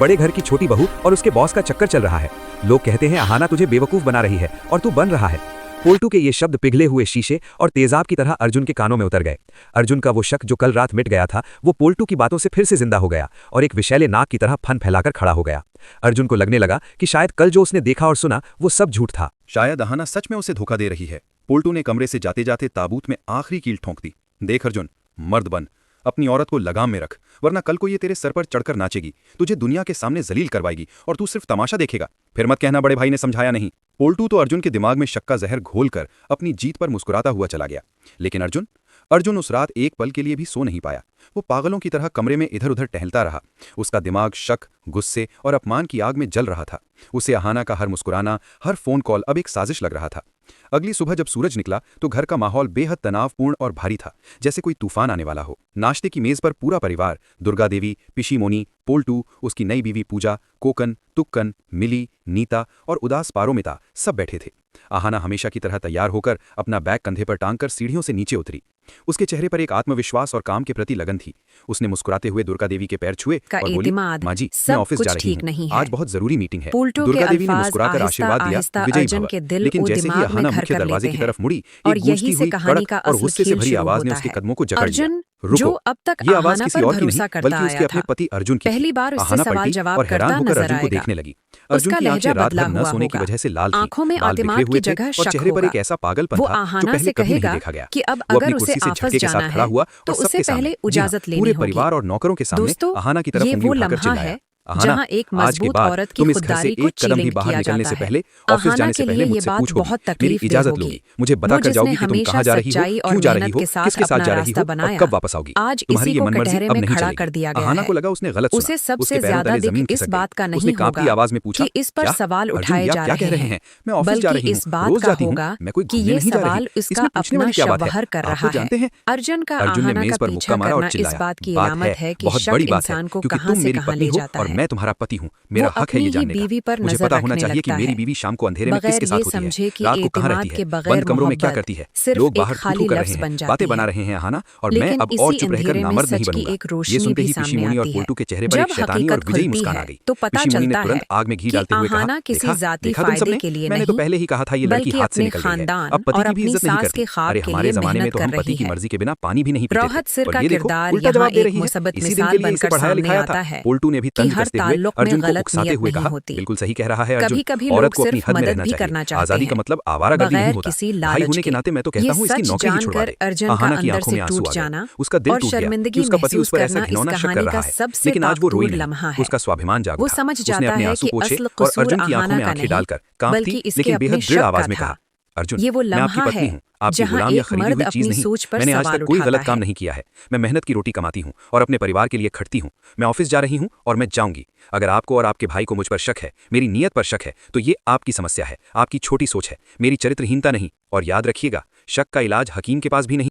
बड़े घर की छोटी बहू और उसके बॉस का चक्कर चल रहा है। लोग कहते हैं अहाना तुझे बेवकूफ बना रही है और तू बन रहा है। पोल्टू के ये शब्द पिघले हुए शीशे और तेजाब की तरह अर्जुन के कानों में उतर गए। अर्जुन का वो शक जो कल रात मिट गया था वो पोल्टू की बातों से फिर से जिंदा हो गया और एक विषैले नाक की तरह फन फैलाकर खड़ा हो गया। अर्जुन को लगने लगा कि शायद कल जो उसने देखा और सुना वो सब झूठ था। शायद अहाना सच में उसे धोखा दे रही है। पोल्टू ने कमरे से जाते जाते ताबूत में आखिरी कील ठोंक दी। देख अर्जुन, मर्द बन, अपनी औरत को लगाम में रख, वरना कल को ये तेरे सर पर चढ़कर नाचेगी, तुझे दुनिया के सामने जलील करवाएगी और तू सिर्फ तमाशा देखेगा। फिर मत कहना बड़े भाई ने समझाया नहीं। पोल्टू तो अर्जुन के दिमाग में शक का जहर घोलकर अपनी जीत पर मुस्कुराता हुआ चला गया। लेकिन अर्जुन उस रात एक पल के लिए भी सो नहीं पाया। वो पागलों की तरह कमरे में इधर उधर टहलता रहा। उसका दिमाग शक, गुस्से और अपमान की आग में जल रहा था। उसे अहाना का हर मुस्कुराना, हर फोन कॉल अब एक साजिश लग रहा था। अगली सुबह जब सूरज निकला तो घर का माहौल बेहद तनावपूर्ण और भारी था, जैसे कोई तूफान आने वाला हो। नाश्ते की मेज पर पूरा परिवार, दुर्गा देवी, पिशीमोनी, पोल्टू, उसकी नई बीवी पूजा, कोकन, तुक्कन, मिली, नीता और उदास पारोमिता सब बैठे थे। अहाना हमेशा की तरह तैयार होकर अपना बैग कंधे पर टांगकर सीढ़ियों से नीचे उतरी। उसके चेहरे पर एक आत्मविश्वास और काम के प्रति लगन थी। उसने मुस्कुराते हुए दुर्गा देवी के पैर छुए और बोली, माँ जी, मैं ऑफिस जा रही हूँ, आज बहुत जरूरी मीटिंग है। दुर्गा देवी ने मुस्कुराकर आशीर्वाद दिया, विजयी भव। लेकिन जैसे ही अहाना मुख्य दरवाजे की तरफ मुड़ी, एक गूंजती हुई कड़क और गुस्से से भरी आवाज ने उसके कदमों को जकड़ लिया। रुको, ये आवाज किसी और की नहीं बल्कि उसके अपने पति अर्जुन की थी। अहाना पलटी और हैरान होकर अर्जुन को देखने लगी। अर्जुन की आंखें रात भर न सोने की वजह से लाल थीं, बाल बिखरे हुए थे और चेहरे पर एक ऐसा पागलपन था जो पहले कभी नहीं देखा गया। वो अपनी कुर्सी से झटके के साथ खड़ा हुआ और सबके सामने, पूरे परिवार और नौकरों के सामने अहाना की तरफ उंगली उठाकर चिल्लाया, अहाना, आज के बाद तुम इस घर से एक कदम भी बाहर निकलने से पहले, ऑफिस जाने से पहले मुझसे पूछोगे, मेरी इजाजत लोगी, मुझे बताकर जाओगी कि तुम कहाँ जा रही हो, क्यों जा रही हो, किसके साथ जा रही हो और कब वापस आओगी। तुम्हारी ये मनमर्जी अब नहीं चलेगी। अहाना को लगा उसने गलत सुना। उसके पैरों तले जमीन खिसक गई। उसने कांपती आवाज में पूछा, क्या अर्जुन, क्या कह रहे हैं? मैं ऑफिस जा रही हूँ, रोज जाती हूँ, मैं कोई घूमने नहीं जा रही। इसमें पूछने वाली क्या बात है? आप तो जानते हैं। अर्जुन ने मेज पर मुक्का मारा और चिल्लाया, बात है, बहुत बड़ी बात है, क्योंकि तुम मेरी पत्नी हो और मैं तुम्हारा पति हूँ। मेरा हक है ये जानने का। मुझे पता होना चाहिए कि मेरी बीवी शाम को अंधेरे में किसके साथ होती है, रात को कहाँ रहती है, बंद कमरों में क्या करती है। लोग बाहर थू कर रहे हैं, बातें बना रहे हैं अहाना, और मैं अब और चुप रहकर नामर्द नहीं बनूंगा। ये सुनते ही पिशीमोनी और पोल्टू के चेहरे पर एक शैतानी और विजयी मुस्कान आ गई। पिशीमोनी ने तुरंत आग में घी डालते हुए कहा, देखा तुम सबने, मैंने तो पहले ही कहा था ये लड़की हाथ से निकल गई है। अब पति की भी इज्जत नहीं करती। अरे हमारे जमाने में तो हम पति की मर्जी के बिना पानी भी नहीं पीते थे, और ये देखो उल्टा जवाब दे रही है। इसी दिन के लिए इसे पढ़ाया लिखाया था। पोल्टू ने भी तंज कसते हुए अर्जुन को उकसाते हुए कहा, बिल्कुल सही कह रहा है अर्जुन, औरत को अपनी हद में रहना चाहिए। आजादी का मतलब आवारागर्दी नहीं होता। भाई होने के नाते मैं तो कहता हूँ इसकी नौकरी ही छुड़वा दे। अहाना की आंखों में आंसू आ गए। उसका दिल टूट गया कि उसका पति उस पर ऐसा घिनौना शक कर रहा है, लेकिन आज वो रोई नहीं। उसका स्वाभिमान जाग उठा। उसने अपने आंसू पोंछे और अर्जुन की आंखों में आंखें डालकर कांपती लेकिन बेहद दृढ़ आवाज में कहा, अर्जुन, मैं आपकी पत्नी हूँ, आपकी गुलाम या खरीदी हुई चीज नहीं। मैंने आज तक कोई गलत काम नहीं किया है। मैं मेहनत की रोटी कमाती हूँ और अपने परिवार के लिए खटती हूँ। मैं ऑफिस जा रही हूँ और मैं जाऊंगी। अगर आपको और आपके भाई को मुझ पर शक है, मेरी नीयत पर शक है, तो ये आपकी समस्या है, आपकी छोटी सोच है, मेरी चरित्रहीनता नहीं। और याद रखिएगा, शक का इलाज हकीम के पास भी नहीं।